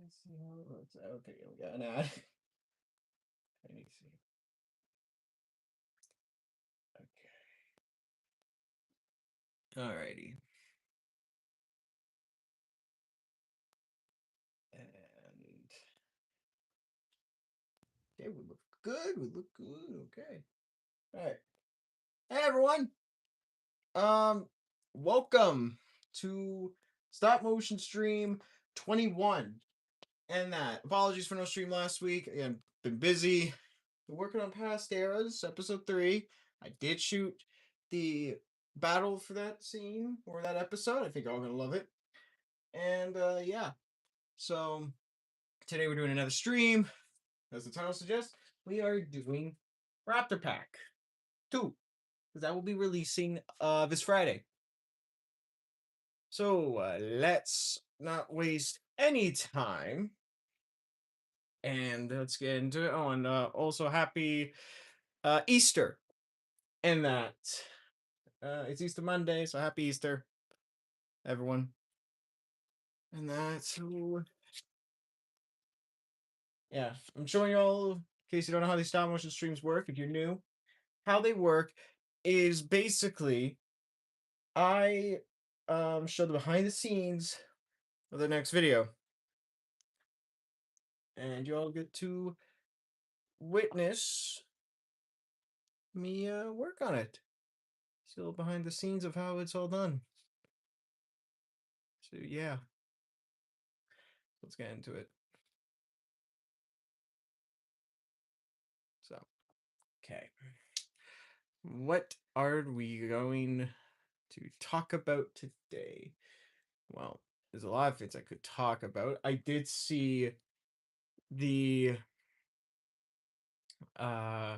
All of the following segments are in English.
Let's see how it works out. Okay, we got an ad. Let me see. Okay. Alrighty. And okay, we look good. We look good. Okay. All right. Hey everyone. Um, welcome to Stop Motion Stream 21. And that. Apologies for no stream last week. Again, been busy. Been working on past eras, episode 3. I did shoot the battle for that scene or that episode. I think you're all gonna love it. And yeah. So today we're doing another stream. As the title suggests, we are doing Raptor Pack 2. Because that will be releasing this Friday. So let's not waste any time. And let's get into it. Oh, and also happy Easter. And that it's Easter Monday, so happy Easter, everyone. And that's yeah. I'm showing you all, in case you don't know how these stop motion streams work, if you're new, how they work is basically I show the behind the scenes of the next video. And you all get to witness me work on it. See a little behind the scenes of how it's all done. So yeah, let's get into it. So, okay. What are we going to talk about today? Well, there's a lot of things I could talk about. I did see the uh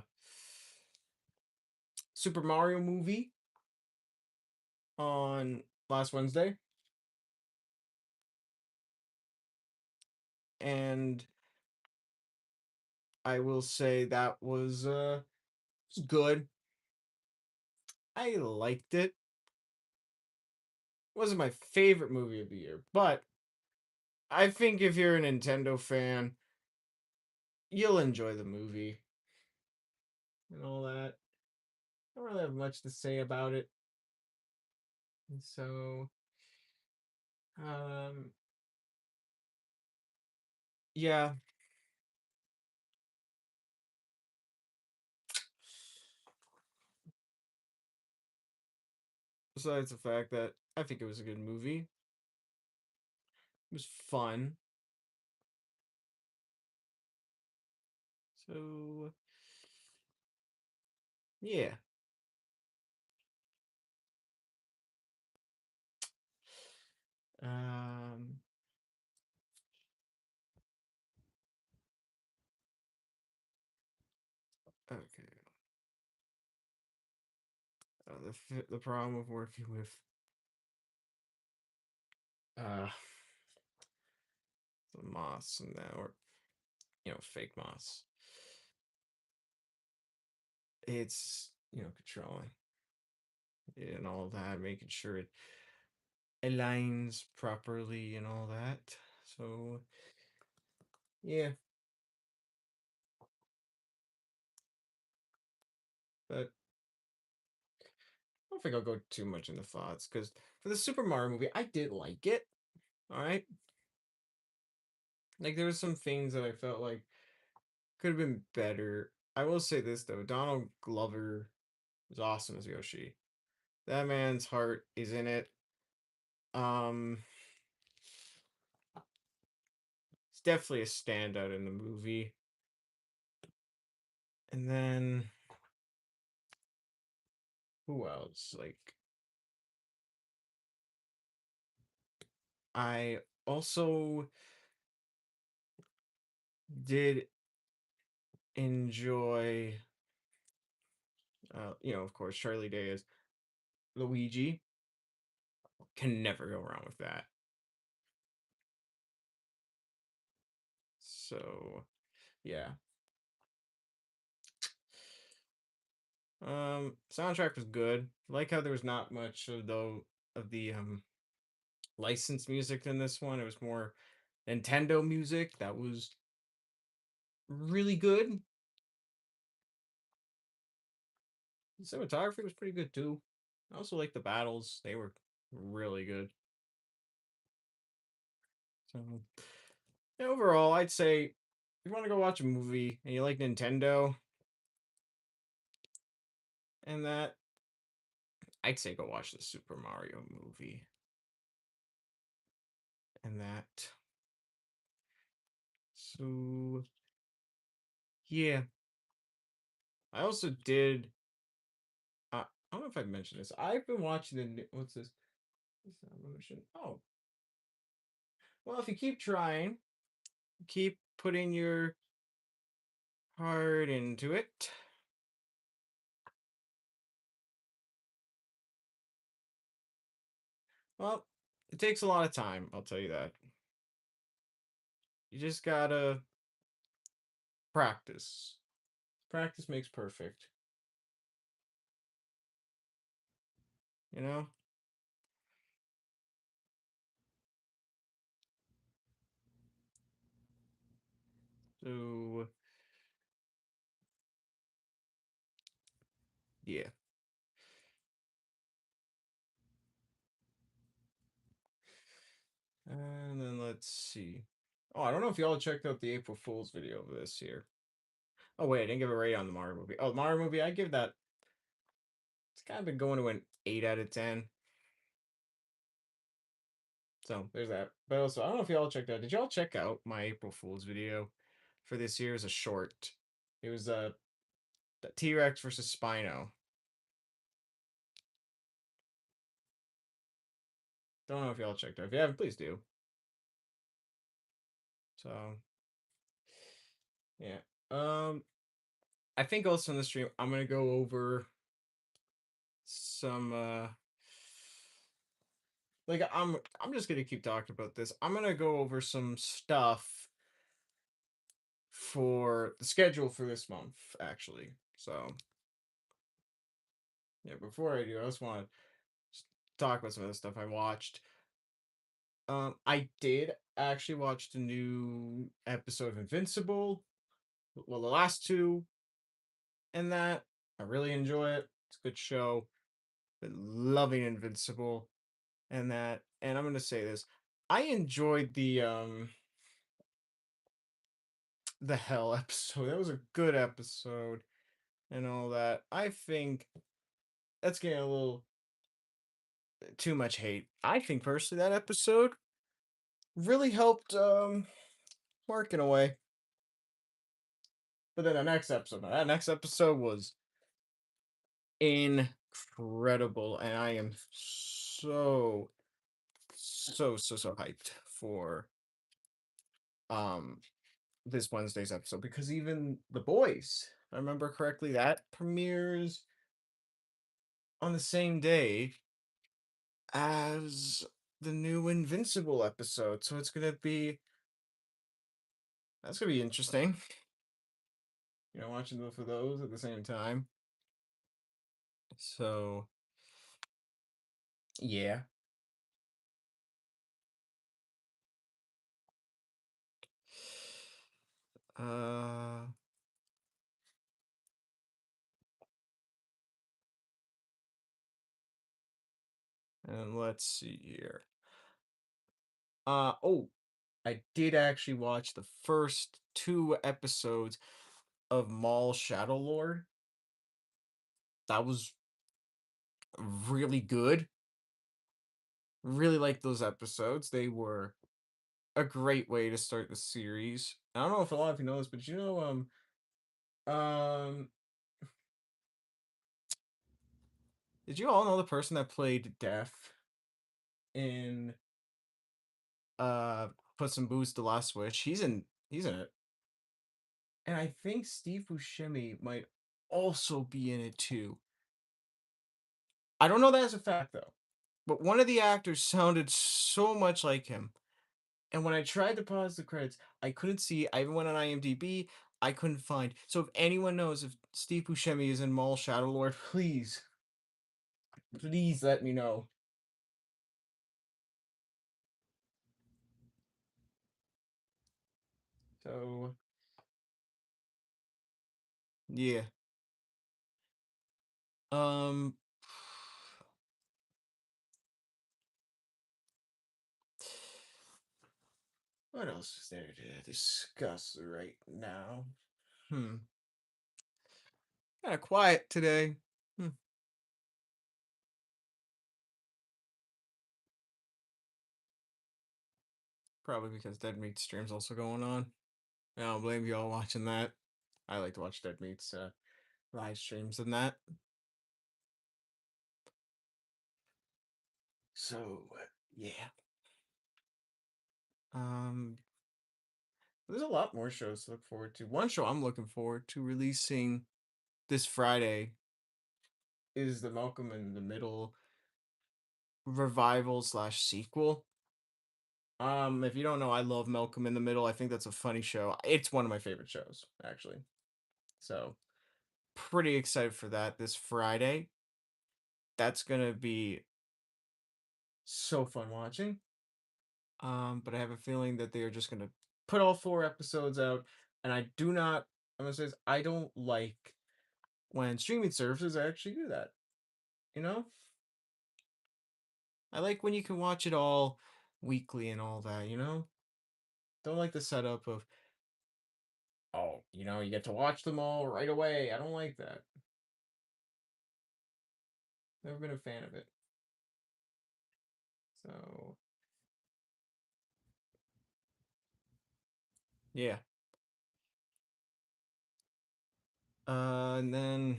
Super Mario movie on last Wednesday. And I will say that was good. I liked it. Wasn't my favorite movie of the year, but I think if you're a Nintendo fan, you'll enjoy the movie and all that. I don't really have much to say about it. And so, um, yeah. Besides the fact that I think it was a good movie, it was fun. So, yeah. Um, okay. The problem with working with uh the moss and that, or fake moss, it's controlling and all that, making sure it aligns properly and all that. So yeah, but I don't think I'll go too much into thoughts because for the Super Mario movie, I did like it. All right, like there were some things that I felt like could have been better. I will say this though, Donald Glover was awesome as Yoshi. That man's heart is in it. Um, it's definitely a standout in the movie. And then who else? Like I also did enjoy of course Charlie Day as Luigi. Can never go wrong with that. So yeah. Soundtrack was good. Like how there was not much of the licensed music in this one. It was more Nintendo music that was really good. The cinematography was pretty good too. I also like the battles; they were really good. So, yeah, overall, I'd say if you want to go watch a movie and you like Nintendo and that, I'd say go watch the Super Mario movie and that. So, yeah. I also did. I don't know if I mentioned this. I've been watching what's this? Motion. Oh, well, if you keep trying, keep putting your heart into it. Well, it takes a lot of time, I'll tell you that. You just gotta practice. Practice makes perfect, you know? So, yeah. And then let's see. Oh, I don't know if y'all checked out the April Fool's video of this here. Oh, wait, I didn't give a rate on the Mario movie. Oh, the Mario movie, I give that. It's kind of been going to an 8 out of 10. So there's that. But also, I don't know if y'all checked out. Did y'all check out my April Fool's video for this year as a short? It was the T-Rex versus Spino. Don't know if y'all checked out. If you haven't, please do. So yeah. I think also in the stream I'm gonna go over some like I'm just gonna keep talking about this. I'm gonna go over some stuff for the schedule for this month, actually. So yeah, before I do, I just want to talk about some of the stuff I watched. I did actually watch the new episode of Invincible. Well, the last two, and that I really enjoy it. It's a good show. Been loving Invincible, and that. And I'm gonna say this: I enjoyed the Hell episode. That was a good episode, and all that. I think that's getting a little too much hate. I think personally that episode really helped Mark in a way. But then that next episode was incredible, and I am so hyped for um this Wednesday's episode because even The Boys, if I remember correctly, that premieres on the same day as the new Invincible episode. So that's gonna be interesting. Watching both of those at the same time. So yeah. Uh and let's see here. Oh, I did actually watch the first two episodes of Mall Shadow Lord. That was really good. Really liked those episodes. They were a great way to start the series. I don't know if a lot of you know this, but um did you all know the person that played Death in uh Put Some Booze to Last Switch? He's in it. And I think Steve Buscemi might also be in it too. I don't know that as a fact though. But one of the actors sounded so much like him. And when I tried to pause the credits, I couldn't see. I even went on IMDb. I couldn't find. So if anyone knows if Steve Buscemi is in Mall Shadow Lord, please let me know. So yeah. Um what else is there to discuss right now? Hmm. Kind of quiet today. Hmm. Probably because Dead Meat stream's also going on. I don't blame you all watching that. I like to watch Dead Meat's live streams and that. So yeah. Um there's a lot more shows to look forward to. One show I'm looking forward to releasing this Friday is the Malcolm in the Middle revival slash sequel. If you don't know, I love Malcolm in the Middle. I think that's a funny show. It's one of my favorite shows, actually. So pretty excited for that this Friday. That's gonna be so fun watching. But I have a feeling that they are just gonna put all 4 episodes out, and I do not. I'm gonna say this, I don't like when streaming services actually do that. You know, I like when you can watch it all weekly and all that. Don't like the setup of, oh, you get to watch them all right away. I don't like that. Never been a fan of it. So yeah. And then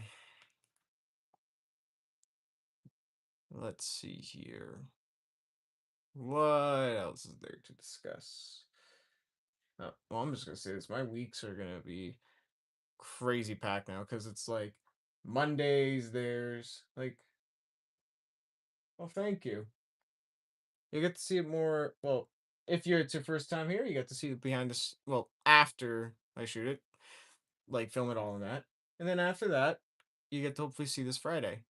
let's see here. What else is there to discuss? Well, I'm just gonna say this. My weeks are gonna be crazy packed now because it's like Mondays. There's like, oh, thank you. You get to see it more. Well, if it's your first time here, you get to see it behind this. Well, after I shoot it, like film it all in that, and then after that, you get to hopefully see this Friday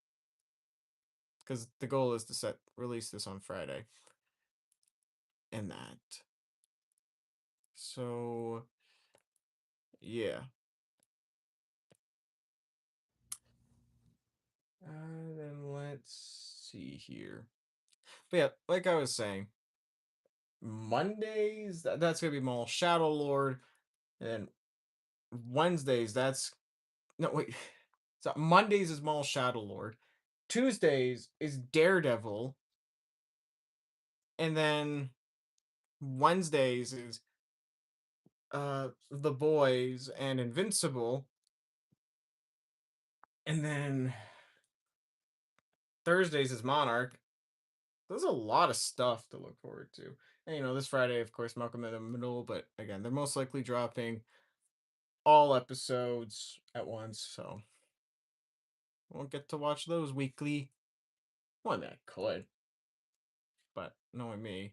because the goal is to release this on Friday, and that. So yeah. Then let's see here. But yeah, like I was saying, Mondays that's gonna be Mall Shadow Lord, and then Wednesdays that's no wait. So Mondays is Mall Shadow Lord, Tuesdays is Daredevil, and then Wednesdays is The Boys and Invincible, and then Thursdays is Monarch. There's a lot of stuff to look forward to. And this Friday, of course, Malcolm in the Middle, but again, they're most likely dropping all episodes at once, so won't get to watch those weekly. Well, I could, but knowing me,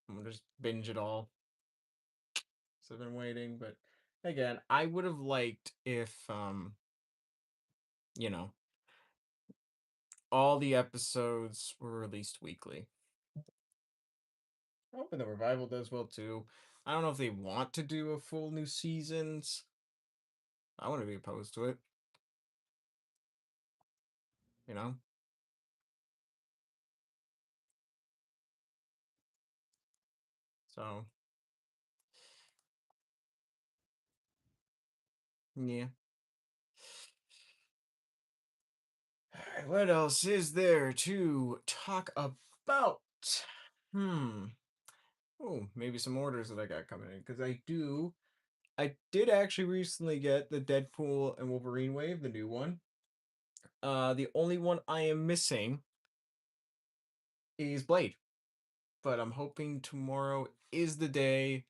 I'm gonna just binge it all. So I've been waiting, but again, I would have liked if you know, all the episodes were released weekly. I'm hoping the revival does well too. I don't know if they want to do a full new seasons. I wouldn't be opposed to it, you know? So yeah. Alright, what else is there to talk about? Hmm. Oh, maybe some orders that I got coming in because I did actually recently get the Deadpool and Wolverine wave, the new one. The only one I am missing is Blade, but I'm hoping tomorrow is the day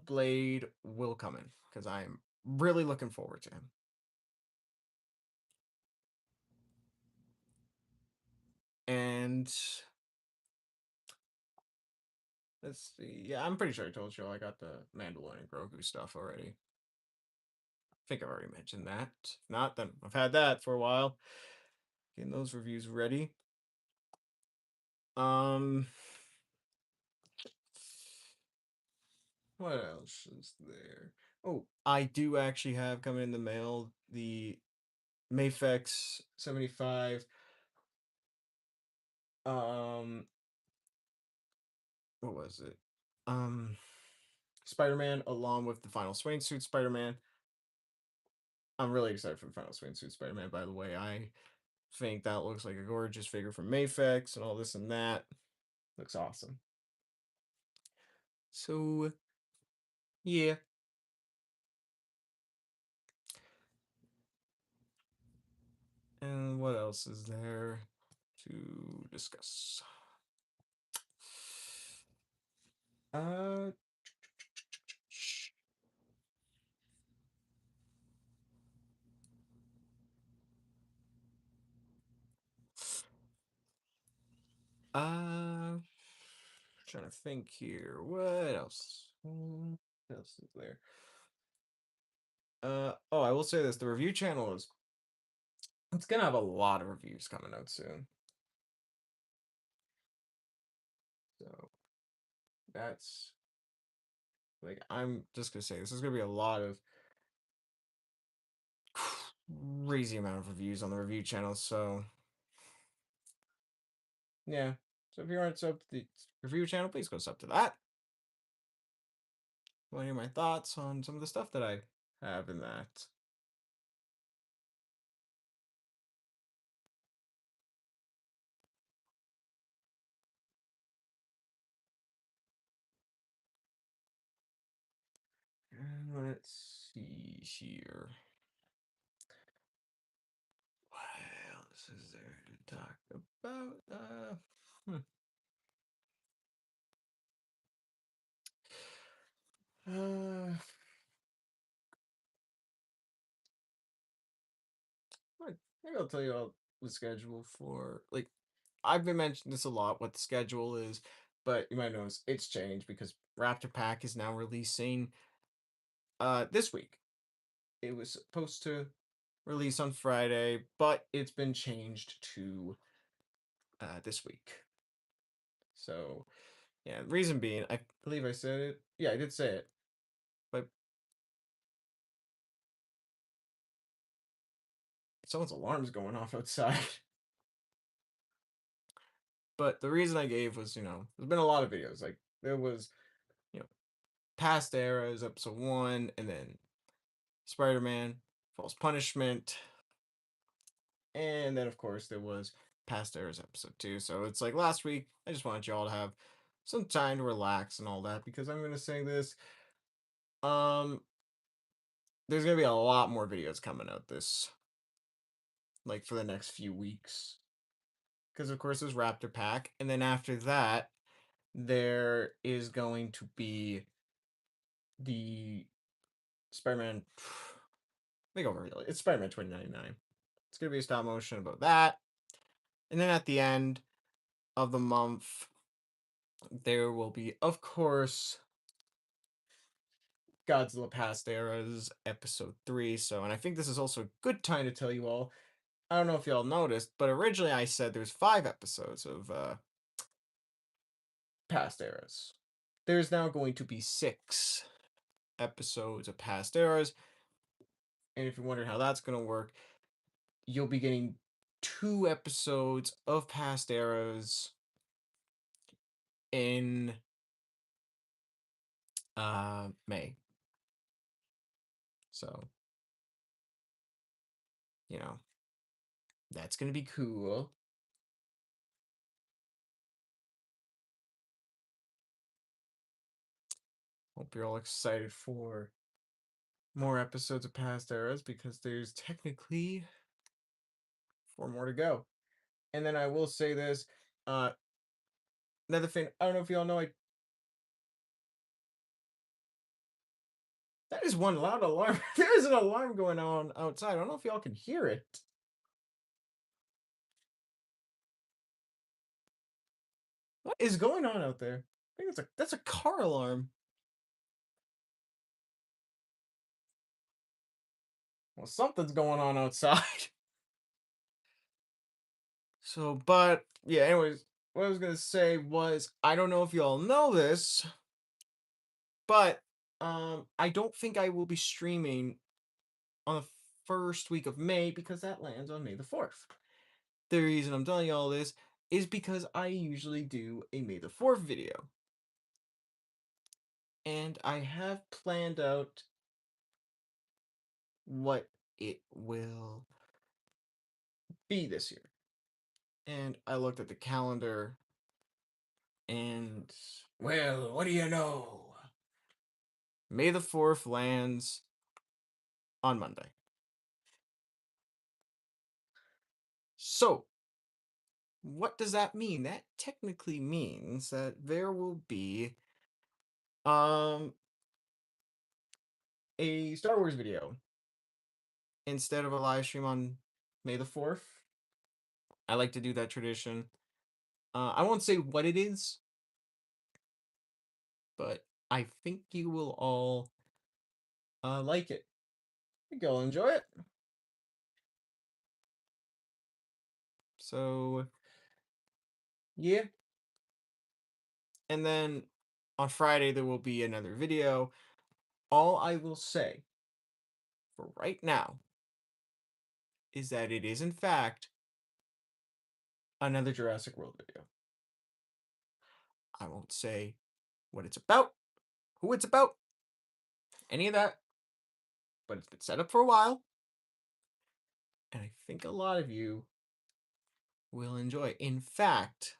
Blade will come in because I'm really looking forward to him. And let's see. Yeah, I'm pretty sure I told you I got the Mandalorian Grogu stuff already. I think I've already mentioned that. If not, then I've had that for a while. Getting those reviews ready. Um, What else is there? Oh, I do actually have coming in the mail the Mafex 75. What was it? Spider-Man along with the final Swain suit Spider-Man. I'm really excited for the final Swain suit Spider-Man, by the way. I think that looks like a gorgeous figure from Mafex and all this and that. Looks awesome. So, yeah. And what else is there to discuss? Uh, trying to think here. What else? What else is there? Oh, I will say this: the review channel is it's gonna have a lot of reviews coming out soon. So that's like I'm just gonna say this is gonna be a lot of crazy amount of reviews on the review channel. So yeah. So if you aren't sub to the review channel, please go sub to that. Want to hear my thoughts on some of the stuff that I have in that? And let's see here. What else is there to talk about? Maybe I'll tell you all the schedule for like I've been mentioning this a lot what the schedule is, but you might notice it's changed because Raptor Pack is now releasing this week. It was supposed to release on Friday, but it's been changed to this week. So yeah, the reason being, I believe I said it. Yeah, I did say it, but someone's alarm's going off outside. But the reason I gave was, there's been a lot of videos. Like there was, you know, past eras, episode 1, and then Spider-Man, False Punishment, and then of course there was past eras episode 2. So it's like last week, I just wanted y'all to have some time to relax and all that because I'm gonna say this. There's gonna be a lot more videos coming out this like for the next few weeks. Because of course there's Raptor Pack, and then after that, there is going to be the Spider-Man. Let me go over it. It's Spider-Man 2099. It's gonna be a stop motion about that, and then at the end of the month, there will be, of course, Godzilla Past Eras Episode 3. So, and I think this is also a good time to tell you all. I don't know if y'all noticed, but originally I said there's 5 episodes of Past Eras. There's now going to be 6 episodes of Past Eras. And if you're wondering how that's going to work, you'll be getting 2 episodes of Past Eras in May. So, that's going to be cool. Hope you're all excited for more episodes of Past Eras because there's technically 4 more to go. And then I will say this, another thing, I don't know if y'all know, that is one loud alarm. There is an alarm going on outside. I don't know if y'all can hear it. What is going on out there? I think that's a car alarm. Well, something's going on outside. So, but yeah, anyways, what I was gonna say was I don't know if y'all know this, but I don't think I will be streaming on the first week of May because that lands on May the 4th. The reason I'm telling you all this is because I usually do a May the 4th video. And I have planned out what it will be this year. And I looked at the calendar and, well, what do you know? May the 4th lands on Monday. So, what does that mean? That technically means that there will be a Star Wars video instead of a live stream on May the 4th. I like to do that tradition. I won't say what it is, but I think you will all like it. I think you'll enjoy it. So, yeah. And then on Friday, there will be another video. All I will say for right now is that it is, in fact, another Jurassic World video. I won't say what it's about, who it's about, any of that, but it's been set up for a while. And I think a lot of you will enjoy. In fact,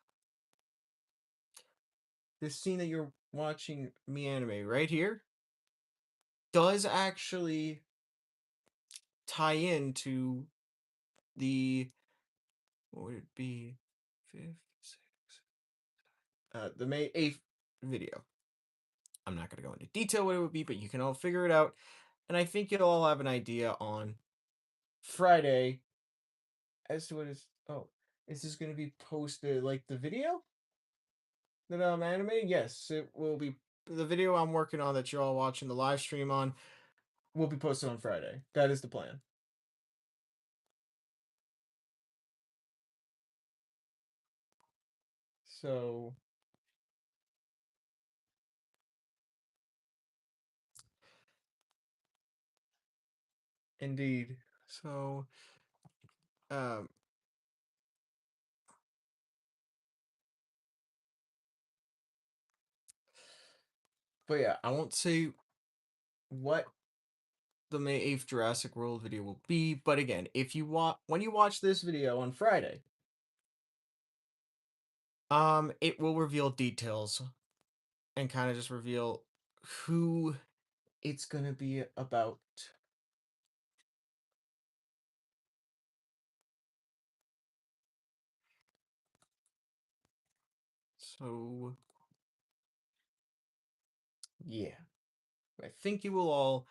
this scene that you're watching me animate right here does actually tie into the, what would it be, fifth, sixth, the May 8th video. I'm not going to go into detail what it would be, but you can all figure it out. And I think you'll all have an idea on Friday as to what is, oh, is this going to be posted like the video that I'm animating? Yes, it will be. The video I'm working on that you're all watching the live stream on will be posted on Friday. That is the plan. So, indeed. So, um, but yeah, I won't say what the May 8th Jurassic World video will be, but again, if you when you watch this video on Friday, it will reveal details and kind of just reveal who it's gonna be about. So, yeah, I think you will all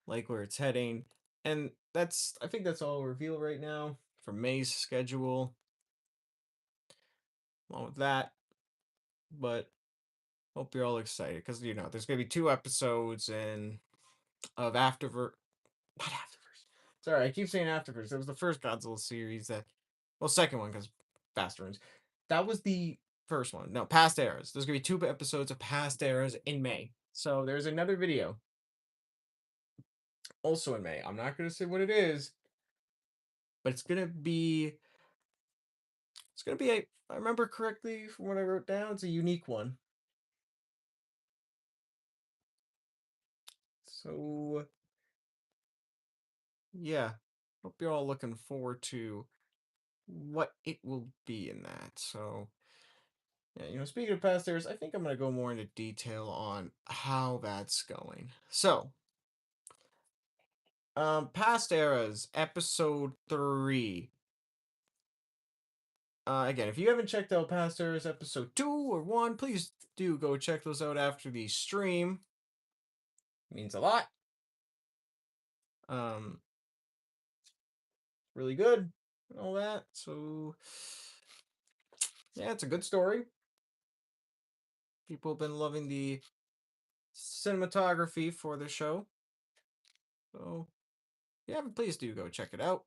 like where it's heading, and I think that's all reveal right now for May's schedule. Along with that, but hope you're all excited because there's gonna be 2 episodes and of Afterverse. Not Afterverse. Sorry, I keep saying Afterverse. It was the first Godzilla series second one because Past Eras. That was the first one. No, Past Eras. There's gonna be 2 episodes of Past Eras in May. So there's another video also in May. I'm not gonna say what it is, but it's gonna be. It's gonna be a. I remember correctly from what I wrote down. It's a unique one. So yeah, hope you're all looking forward to what it will be in that. So yeah, speaking of past eras, I think I'm going to go more into detail on how that's going. So, past eras, episode 3. Again, if you haven't checked out past eras episode 2 or 1, please do go check those out after the stream. It means a lot. Um, really good and all that. So, yeah, it's a good story. People have been loving the cinematography for the show. So, yeah, please do go check it out.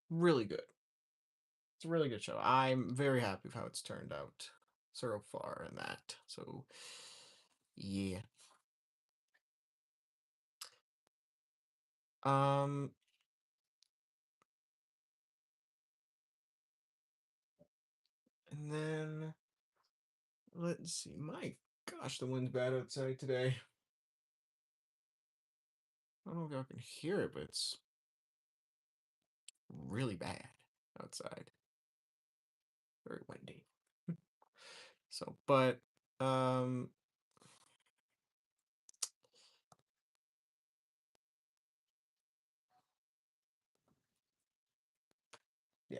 Really good. It's a really good show. I'm very happy with how it's turned out so far in that. So, yeah. Um, and then let's see. My gosh, the wind's bad outside today. I don't know if y'all can hear it, but it's really bad outside. Very windy. So, but um yeah.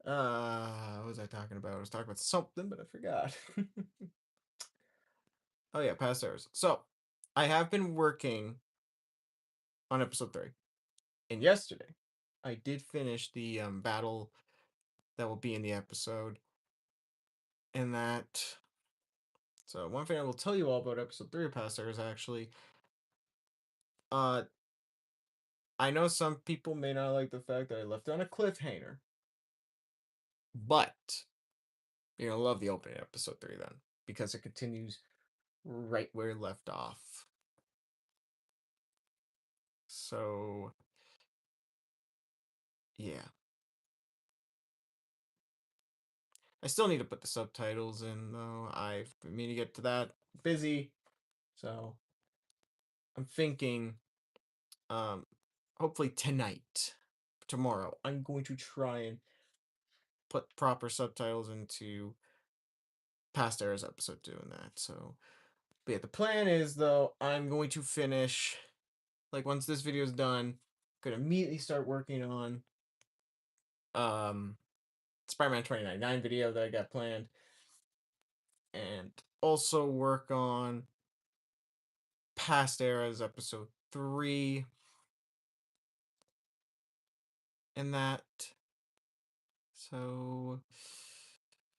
What was I talking about? I was talking about something, but I forgot. Oh yeah, past errors. So, I have been working on episode 3. And yesterday, I did finish the battle that will be in the episode. And that so one thing I will tell you all about episode 3 of past errors actually, uh I know some people may not like the fact that I left it on a cliffhanger. But you're gonna love the opening episode 3 then, because it continues right where it left off. So yeah. I still need to put the subtitles in though. I've been meaning to get to that. Busy. So I'm thinking um hopefully tonight, tomorrow, I'm going to try and put proper subtitles into past eras episode doing that. So but yeah, the plan is though I'm going to finish like once this video is done, I'm gonna immediately start working on um Spider-Man 2099 video that I got planned, and also work on past eras episode 3 and that. So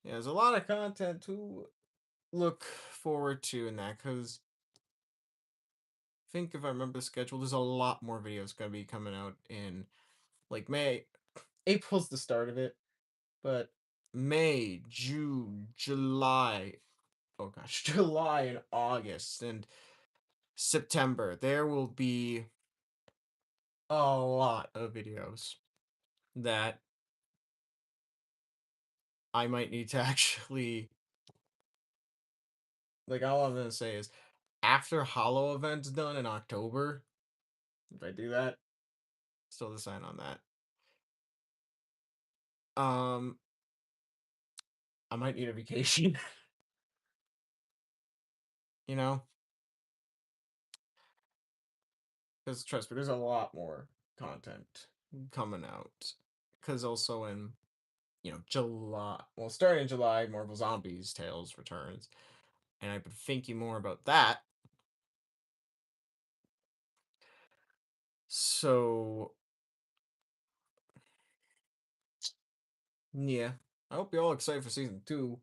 yeah, there's a lot of content to look forward to in that, because I think if I remember the schedule, there's a lot more videos gonna be coming out in like May. April's the start of it, but May, June, July, oh gosh, July and August and September, there will be a lot of videos that I might need to actually, like, all I'm gonna say is after Hollow event's done in October, if I do that, still the sign on that. I might need a vacation, you know, because trust me, there's a lot more content coming out. Because also in July, well, starting in July, Marvel Zombies Tales returns, and I've been thinking more about that. So yeah, I hope you're all excited for season 2,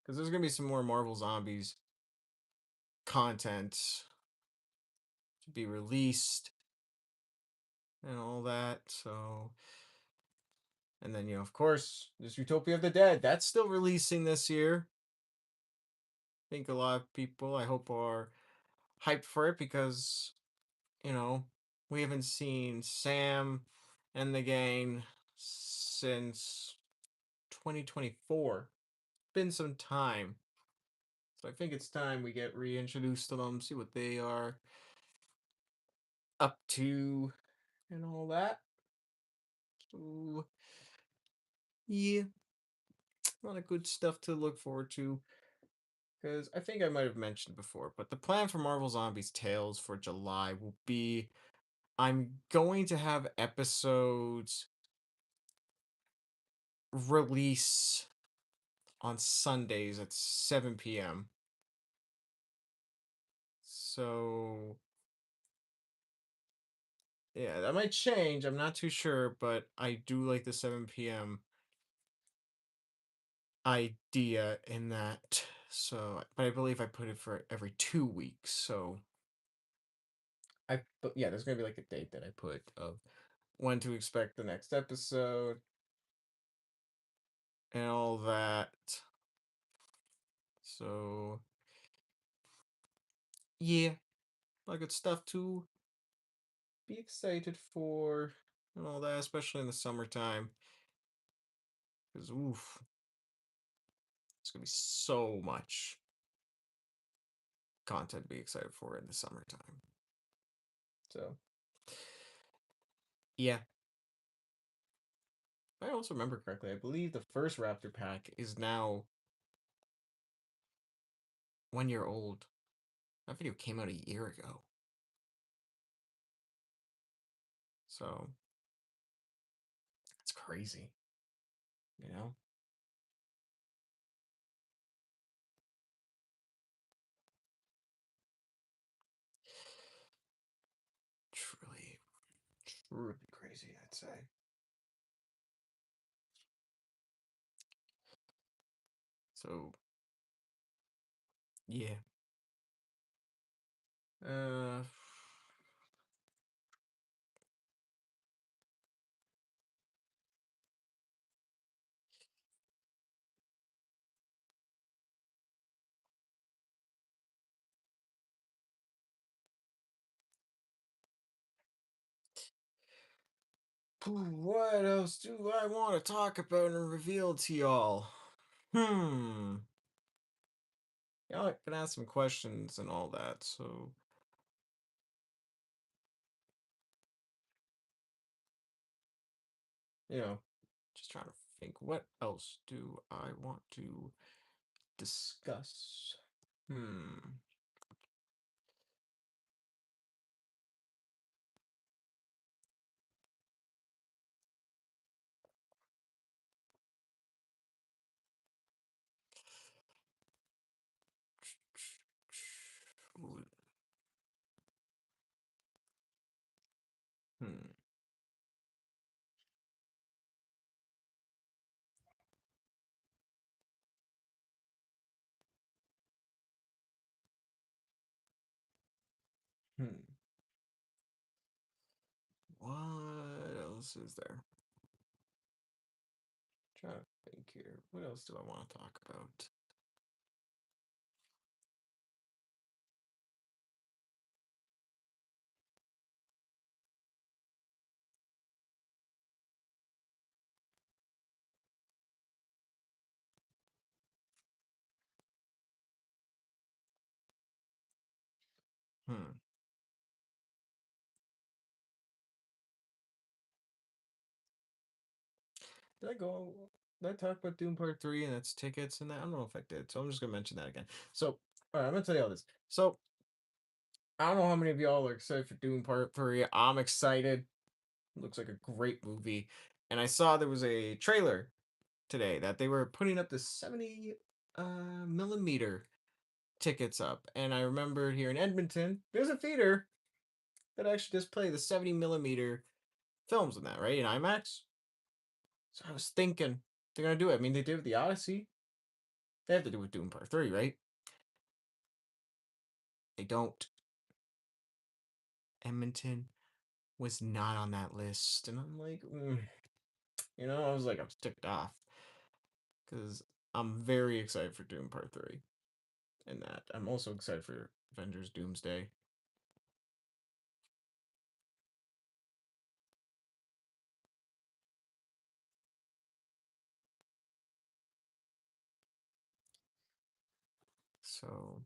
because there's gonna be some more Marvel Zombies content to be released and all that. So, and then of course, there's Utopia of the Dead. That's still releasing this year. I think a lot of people, I hope, are hyped for it because we haven't seen Sam and the gang since 2024. Been some time. So I think it's time we get reintroduced to them, see what they are up to and all that. So yeah, a lot of good stuff to look forward to. Because I think I might have mentioned before, but the plan for Marvel Zombies Tales for July will be I'm going to have episodes release on Sundays at 7 p.m. So, yeah, that might change. I'm not too sure, but I do like the 7 p.m. idea in that. So, but I believe I put it for every 2 weeks. So, but yeah, there's gonna be like a date that I put of when to expect the next episode and all that. So, yeah, a lot of good stuff to be excited for and all that, especially in the summertime. Because oof, it's gonna be so much content to be excited for in the summertime. So yeah. If I also remember correctly, I believe the first Raptor pack is now 1 year old. That video came out a year ago. So it's crazy, you know? Truly, truly crazy, I'd say. So yeah. Uh what else do I want to talk about and reveal to y'all? Hmm. Y'all can ask some questions and all that, so you know, just trying to think what else do I want to discuss? Hmm. Hmm. Hmm. What else is there? Trying to think here. What else do I want to talk about? Hmm. Did I go? Did I talk about Doom Part 3 and its tickets and that? I don't know if I did, so I'm just gonna mention that again. So, all right, I'm gonna tell you all this. So, I don't know how many of y'all are excited for Doom Part 3. I'm excited. Looks like a great movie. And I saw there was a trailer today that they were putting up the 70 millimeter tickets up. And I remember here in Edmonton, there's a theater that actually does play the 70 millimeter films in that, right? In IMAX. So I was thinking they're gonna do it. I mean, they did with the Odyssey. They have to do with Doom Part 3, right? They don't. Edmonton was not on that list. And I'm like, I was like, I was ticked off. Because I'm very excited for Doom Part 3. And that. I'm also excited for Avengers Doomsday. So,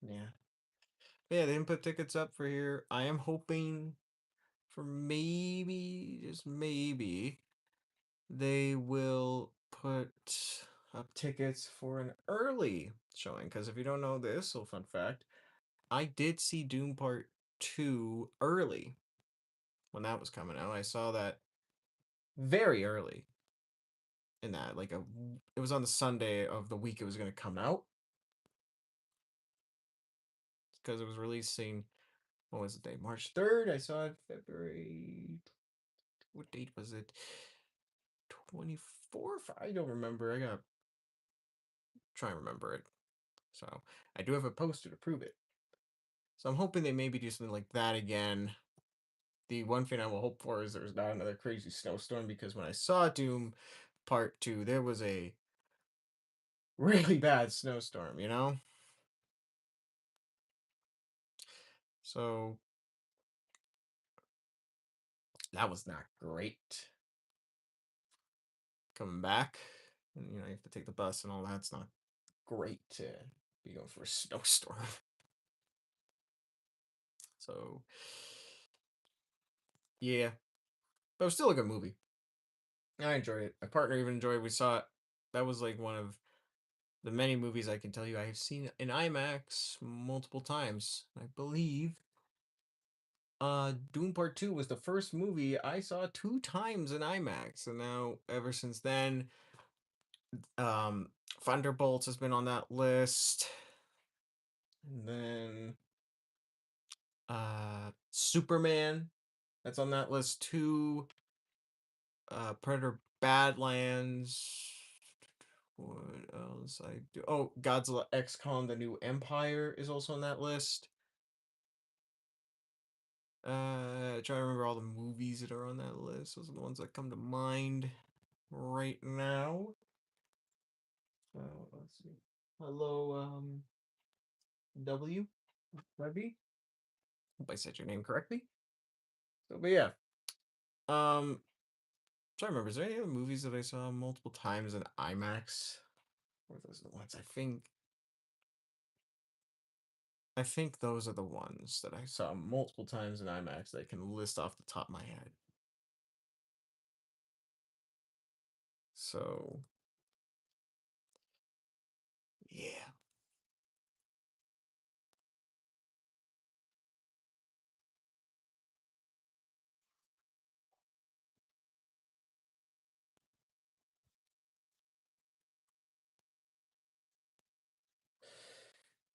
yeah. Yeah, they didn't put tickets up for here. I am hoping for maybe, just maybe, they will put up tickets for an early showing. Because if you don't know this, so fun fact, I did see Doom Part 2 early when that was coming out. I saw that very early in that. It was on the Sunday of the week it was going to come out. Because it was releasing, what was the day? March 3rd. I saw it February. What date was it? 24th? I don't remember. I gotta try and remember it. So I do have a poster to prove it. So I'm hoping they maybe do something like that again. The one thing I will hope for is there's not another crazy snowstorm because when I saw Doom Part 2, there was a really bad snowstorm, you know? So that was not great. Coming back, and you have to take the bus and all that's not great to be going for a snowstorm. So yeah, but it was still a good movie. I enjoyed it. My partner even enjoyed it. We saw it. That was like one of the many movies I can tell you I have seen in IMAX multiple times. I believe Doom Part 2 was the first movie I saw 2 times in IMAX. And now ever since then, um Thunderbolts has been on that list. And then Superman, that's on that list too. Predator Badlands. What else I do? Oh, Godzilla X Kong: The New Empire is also on that list. Trying to remember all the movies that are on that list. Those are the ones that come to mind right now. Let's see. Hello, W. Webby. Hope I said your name correctly. So, but yeah. Trying to remember. Is there any other movies that I saw multiple times in IMAX? Or those are the ones I think. I think those are the ones that I saw multiple times in IMAX that I can list off the top of my head. So, yeah.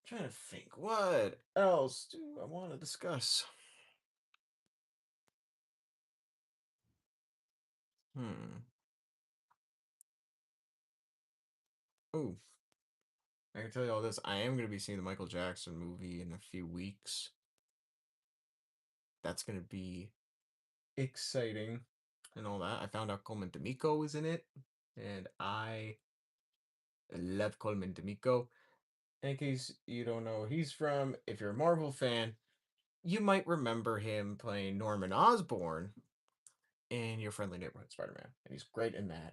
Trying to think, what else do I want to discuss? Hmm. Oh, I can tell you all this. I am going to be seeing the Michael Jackson movie in a few weeks. That's going to be exciting and all that. I found out Coleman D'Amico was in it, and I love Coleman D'Amico. In case you don't know where he's from, if you're a Marvel fan, you might remember him playing Norman Osborn in Your Friendly Neighborhood Spider-Man, and he's great in that.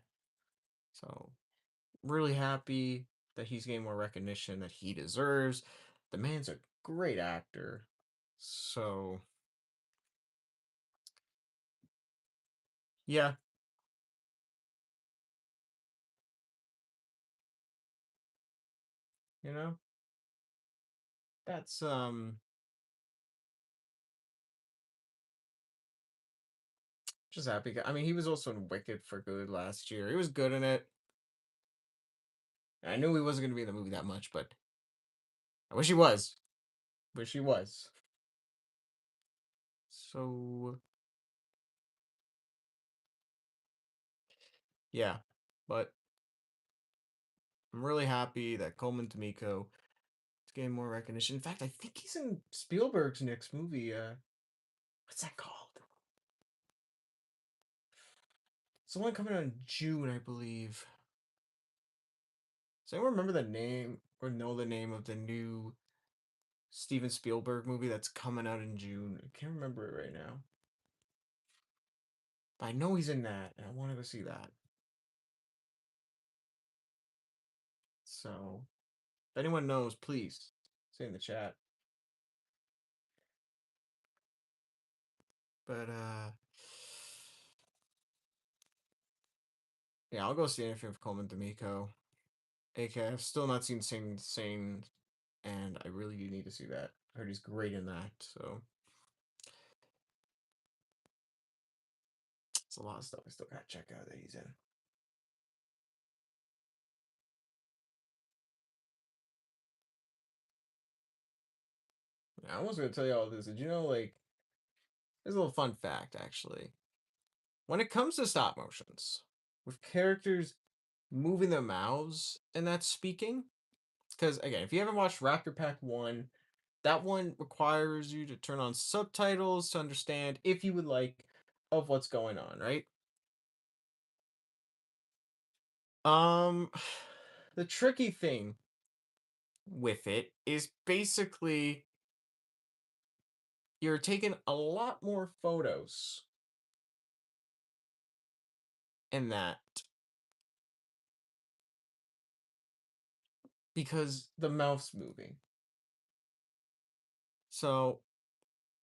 So, really happy that he's getting more recognition that he deserves. The man's a great actor. So, yeah, you know, that's just happy. I mean, he was also in Wicked for Good last year. He was good in it. I knew he wasn't going to be in the movie that much, but I wish he was. Wish he was. So, yeah, but I'm really happy that Coleman D'Amico is getting more recognition. In fact, I think he's in Spielberg's next movie. What's that called? It's the one coming out in June, I believe. Does anyone remember the name or know the name of the new Steven Spielberg movie that's coming out in June? I can't remember it right now. But I know he's in that, and I want to go see that. So, if anyone knows, please say in the chat. But yeah, I'll go see anything with Coleman D'Amico. AK, I've still not seen Sane, and I really do need to see that. I heard he's great in that, so it's a lot of stuff I still gotta check out that he's in. I was gonna tell you all this. Did you know, like, there's a little fun fact actually. When it comes to stop motions, with characters moving their mouths and that's speaking, because again, if you haven't watched Raptor Pack 1, that one requires you to turn on subtitles to understand, if you would like, of what's going on, right? Um, the tricky thing with it is basically you're taking a lot more photos in that because the mouth's moving. So,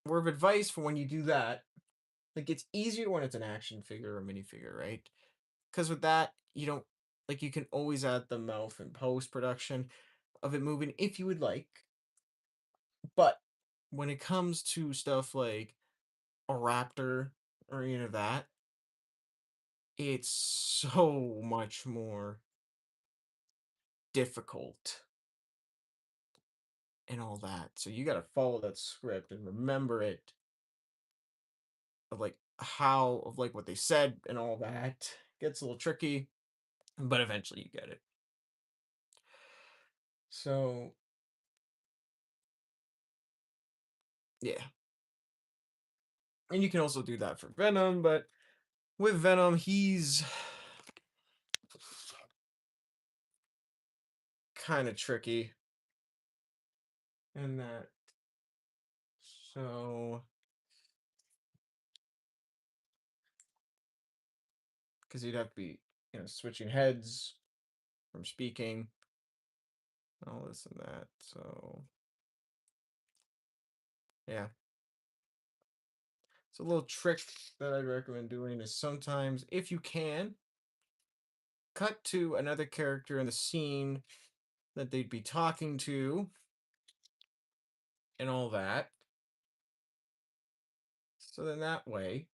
word of advice for when you do that, like it's easier when it's an action figure or minifigure, right? Because with that, you don't like you can always add the mouth in post production of it moving if you would like. But when it comes to stuff like a raptor or any of that, it's so much more difficult and all that. So you got to follow that script and remember it of like how of like what they said and all that. Gets a little tricky, but eventually you get it. So yeah. And you can also do that for Venom, but with Venom, he's kind of tricky in that. So because you'd have to be, switching heads from speaking, all this and that. So yeah. So a little trick that I'd recommend doing is sometimes, if you can, cut to another character in the scene that they'd be talking to and all that. So then that way,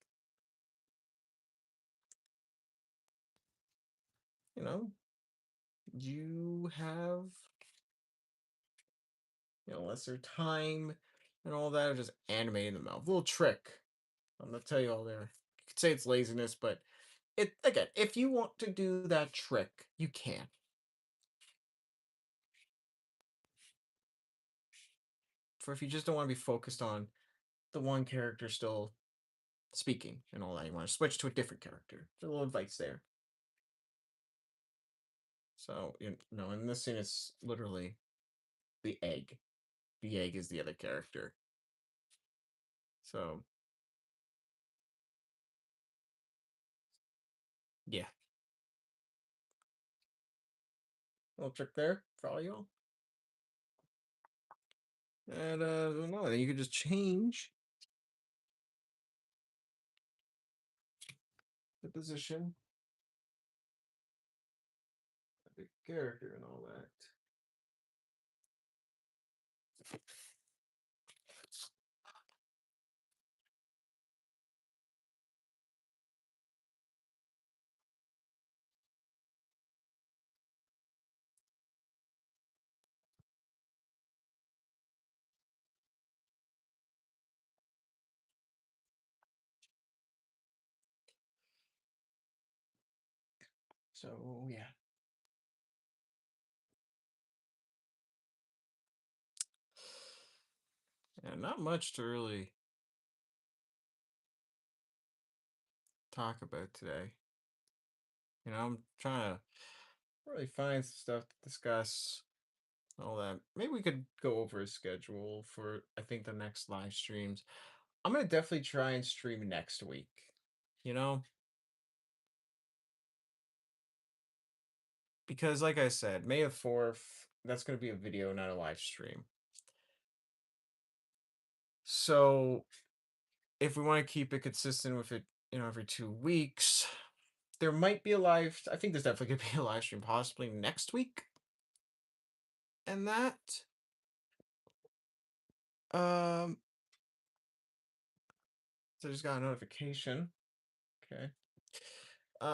you have, lesser time and all that, or just animating the mouth. Little trick. I'm gonna tell you all there. You could say it's laziness, but it again, if you want to do that trick, you can. For if you just don't want to be focused on the one character still speaking and all that, you want to switch to a different character. There's a little advice there. So, in this scene, it's literally the egg. The egg is the other character. So, yeah. Little trick there for all y'all. And, no, then you can just change the position of the character and all that. So, yeah. Yeah, not much to really talk about today. I'm trying to really find some stuff to discuss, all that. Maybe we could go over a schedule for, I think, the next live streams. I'm going to definitely try and stream next week, you know? Because, like I said, May 4th, that's going to be a video, not a live stream. So, if we want to keep it consistent with it, every 2 weeks, there might be I think there's definitely going to be a live stream possibly next week. And that, so I just got a notification. Okay.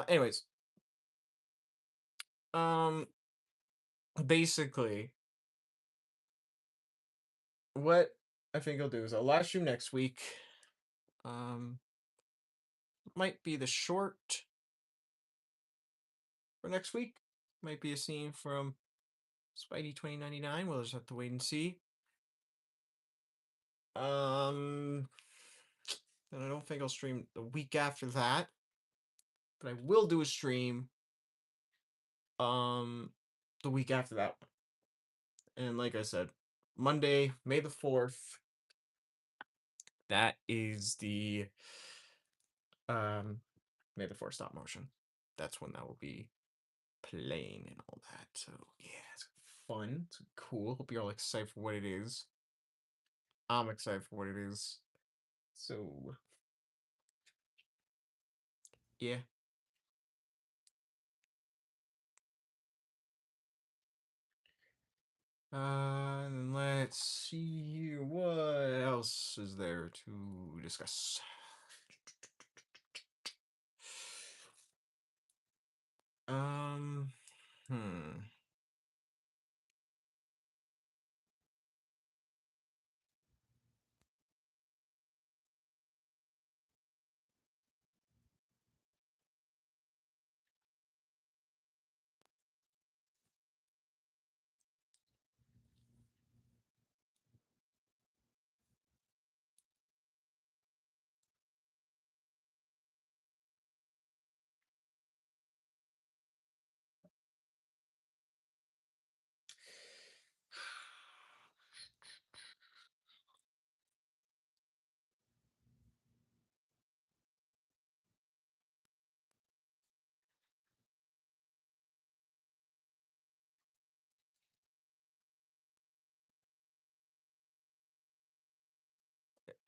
Anyways, basically, what I think I'll do is I'll live stream next week. Might be the short for next week. Might be a scene from Spidey 2099. We'll just have to wait and see. And I don't think I'll stream the week after that, but I will do a stream. the week after that one. And like I said, Monday, May the 4th, that is the May the 4th stop motion. That's when that will be playing and all that. So yeah, it's fun. It's cool. Hope you're all excited for what it is. I'm excited for what it is. So yeah. And let's see here. What else is there to discuss? Um, hmm.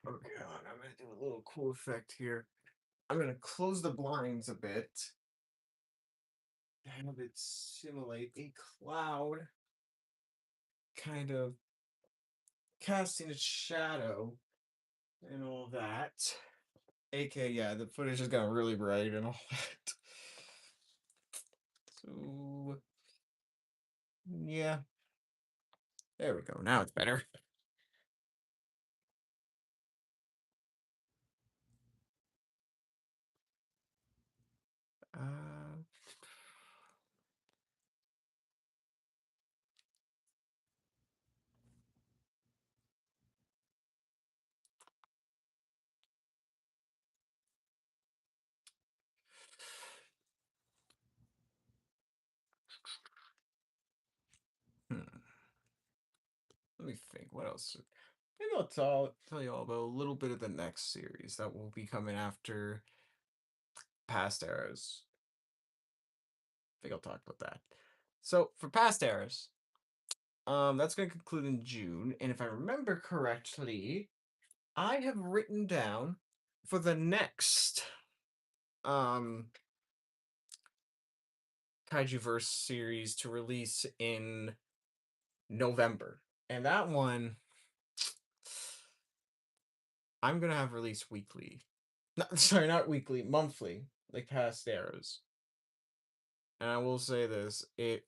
Okay, hold on. I'm gonna do a little cool effect here. I'm gonna close the blinds a bit. Have it simulate a cloud, kind of casting its shadow and all that. AK, yeah, the footage has got really bright and all that. So, yeah. There we go. Now it's better. Uh, hmm. Let me think. What else? Maybe I'll tell you all about a little bit of the next series that will be coming after Past Eras. I think I'll talk about that. So for Past Eras, that's going to conclude in June, and if I remember correctly, I have written down for the next um Kaijuverse series to release in November, and that one I'm gonna have released weekly. Not, sorry, not weekly, monthly, like Past Eras. And I will say this: it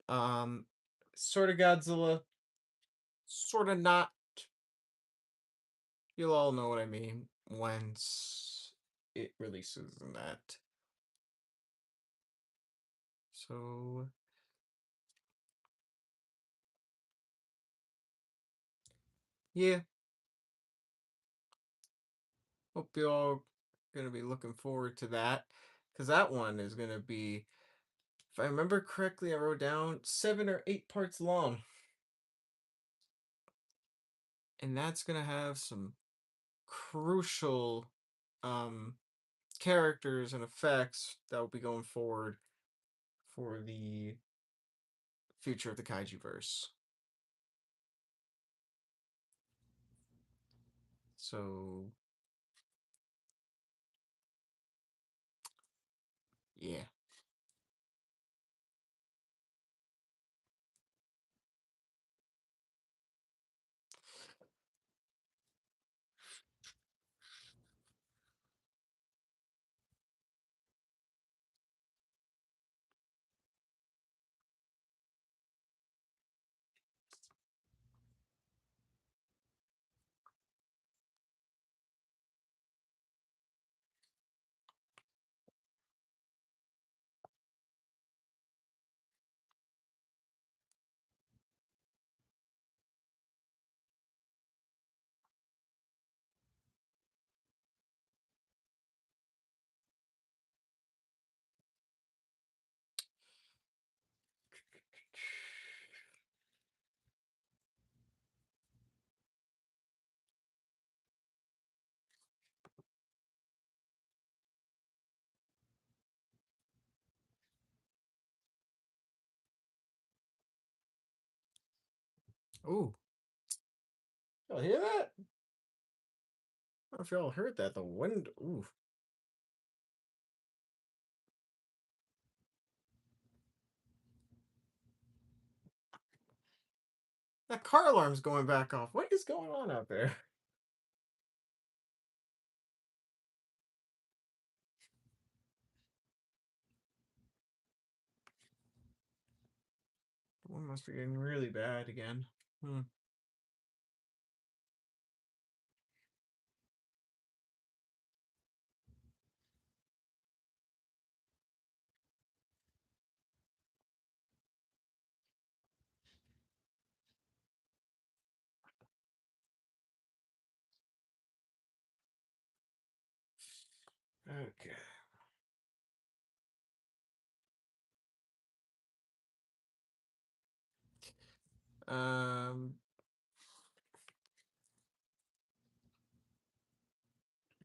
um sort of Godzilla, sort of not. You'll all know what I mean once it releases and that. So yeah, hope you all gonna be looking forward to that, because that one is gonna be, if I remember correctly, I wrote down 7 or 8 parts long, and that's gonna have some crucial um characters and effects that will be going forward for the future of the kaiju verse. So yeah. Ooh, y'all hear that? I don't know if y'all heard that. The wind. Ooh, that car alarm's going back off. What is going on out there? One must be getting really bad again. Hmm. Okay. Um.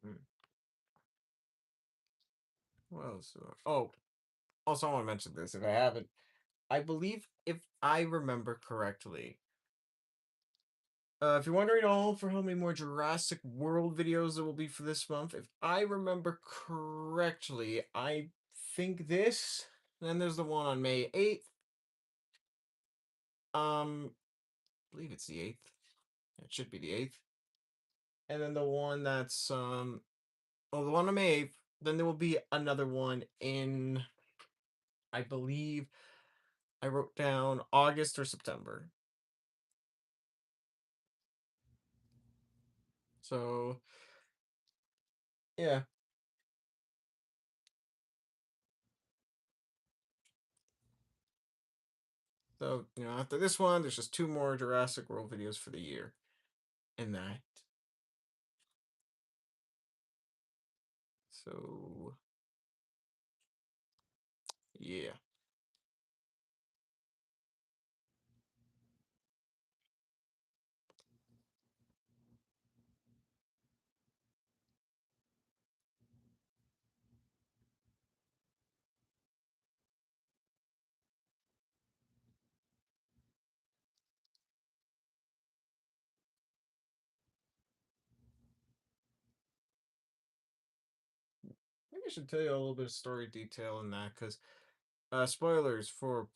hmm, What else? Oh, also I want to mention this. If I haven't, I believe if I remember correctly, if you're wondering all for how many more Jurassic World videos there will be for this month, if I remember correctly, I think this. Then there's the one on May 8th. I believe it's the 8th. It should be the 8th. And then the one that's oh, the one on May 8th. Then there will be another one in, I believe I wrote down August or September. So yeah. So, after this one, there's just two more Jurassic World videos for the year. And that. So, yeah. Maybe I should tell you a little bit of story detail in that, because spoilers for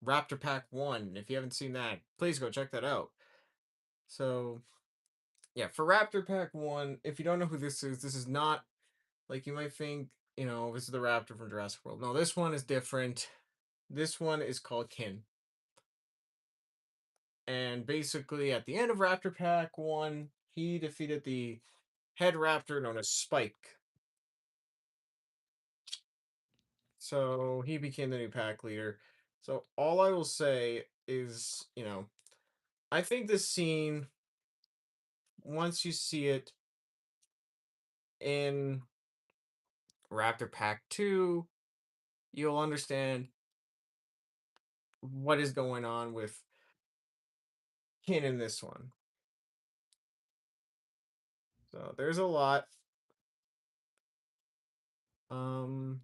Raptor Pack 1. If you haven't seen that, please go check that out. So, yeah, for Raptor Pack 1, if you don't know who this is not like you might think, this is the Raptor from Jurassic World. No, this one is different. This one is called Kin. And basically, at the end of Raptor Pack 1, he defeated the head raptor known as Spike. So he became the new pack leader. So all I will say is, I think this scene, once you see it in Raptor Pack 2, you'll understand what is going on with Kin in this one. So there's a lot. Um,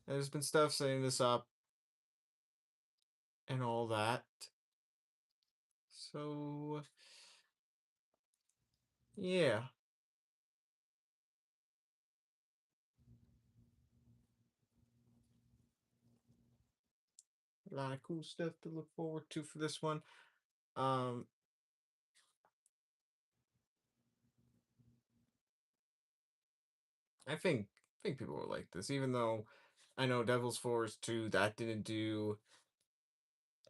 there's been stuff setting this up and all that. So yeah, a lot of cool stuff to look forward to for this one. Um, I think people will like this, even though I know Devil's Force 2 that didn't do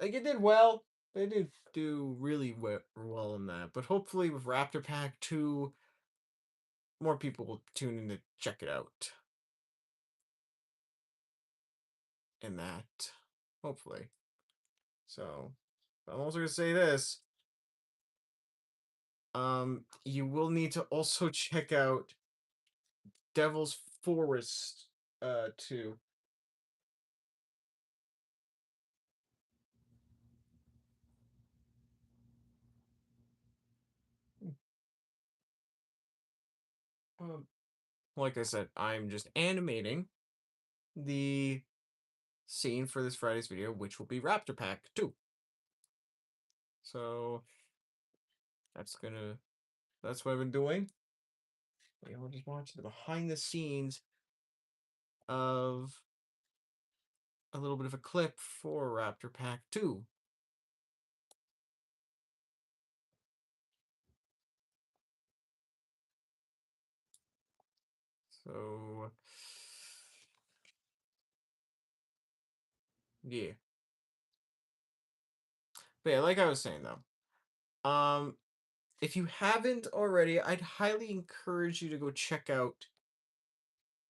like it did well. They did do really well in that, but hopefully with Raptor Pack 2, more people will tune in to check it out. In that, hopefully. So I'm also gonna say this. You will need to also check out Devil's Forest 2. Um, like I said, I'm just animating the scene for this Friday's video, which will be Raptor Pack 2. So that's what I've been doing. We'll just watch the behind the scenes of a little bit of a clip for Raptor Pack 2. So yeah. But yeah, like I was saying though, if you haven't already, I'd highly encourage you to go check out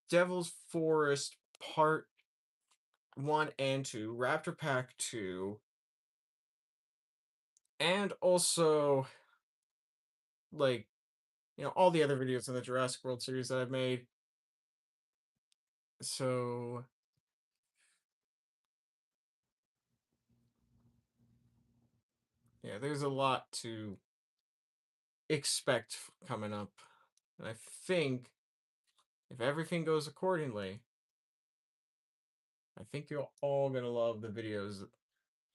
Devil's Forest Part 1 and 2, Raptor Pack 2, and also like all the other videos in the Jurassic World series that I've made. So yeah, there's a lot to expect coming up. And I think if everything goes accordingly, I think you're all going to love the videos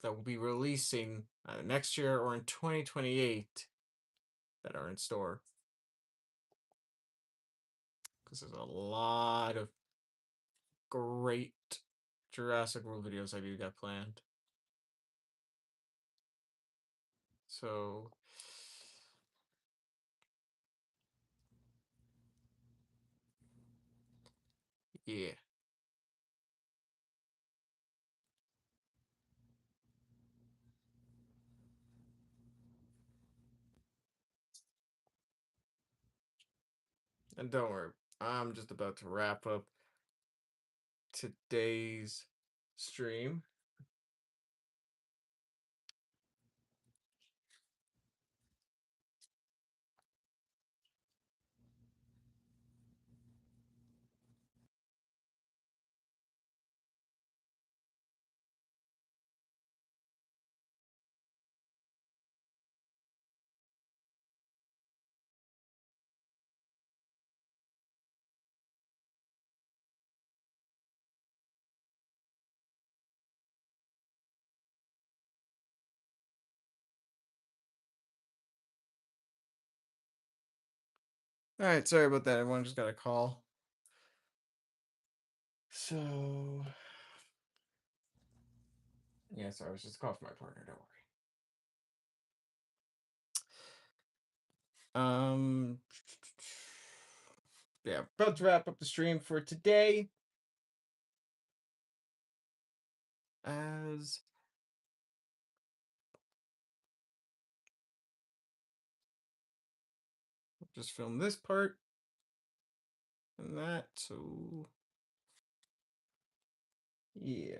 that will be releasing next year or in 2028 that are in store. Because there's a lot of great Jurassic World videos I do got planned. So yeah. And don't worry, I'm just about to wrap up today's stream. All right, sorry about that. Everyone just got a call. So yeah, sorry, I was just a call from my partner. Don't worry. Yeah, about to wrap up the stream for today. As just film this part and that. So yeah.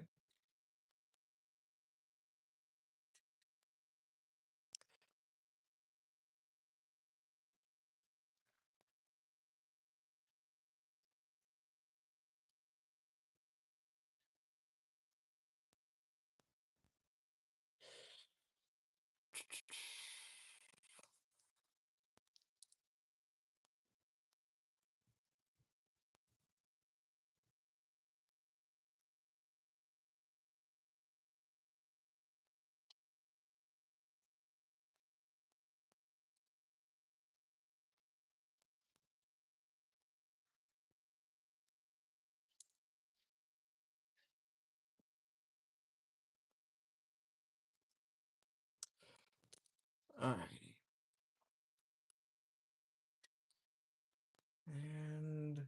Alrighty. And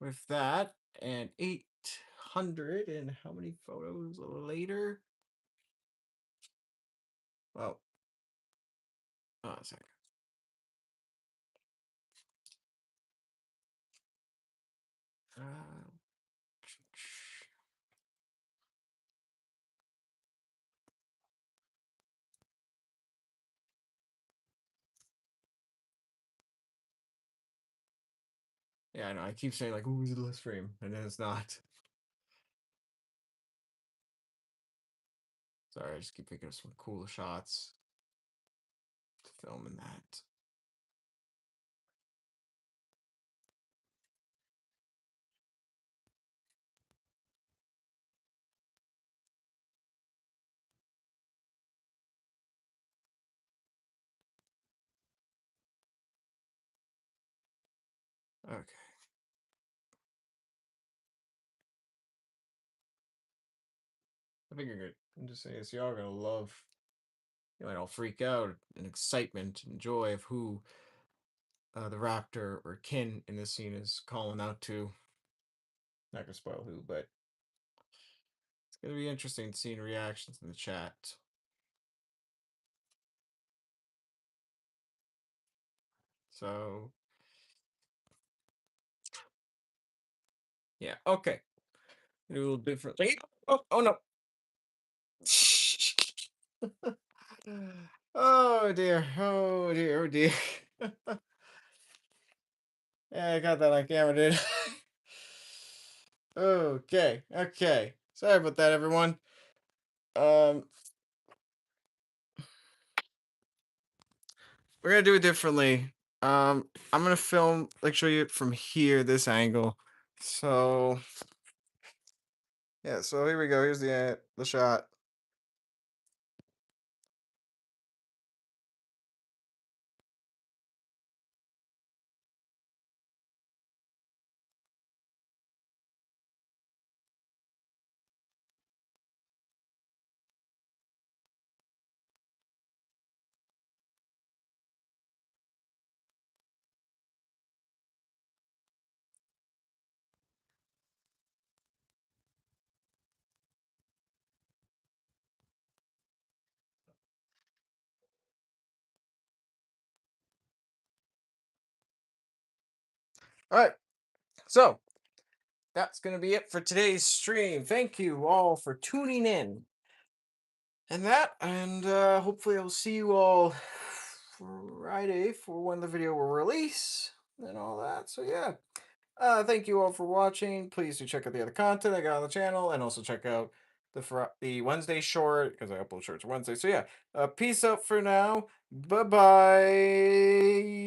with that, and 800 and how many photos later? Well, a second. Uh, yeah, I know. I keep saying like, "Ooh, is it last frame?" and then it's not. Sorry, I just keep thinking of some cool shots to film in that. Okay. I figured I'm just saying, so y'all gonna love. You might all freak out in excitement and joy of who the Raptor or kin in this scene is calling out to. Not gonna spoil who, but it's gonna be interesting seeing reactions in the chat. So yeah, okay. Do a little differently. Oh no. Oh dear. Oh dear. Oh dear. Yeah, I got that on camera, dude. Okay. Okay. Sorry about that, everyone. Um, we're gonna do it differently. I'm gonna film, like, show you it from here, this angle. So yeah, so here we go. Here's the shot. All right. So that's gonna be it for today's stream. Thank you all for tuning in. And hopefully I'll see you all Friday for when the video will release and all that. So yeah. Thank you all for watching. Please do check out the other content I got on the channel, and also check out the Wednesday short, because I upload shorts Wednesday. So yeah, peace out for now. Bye bye.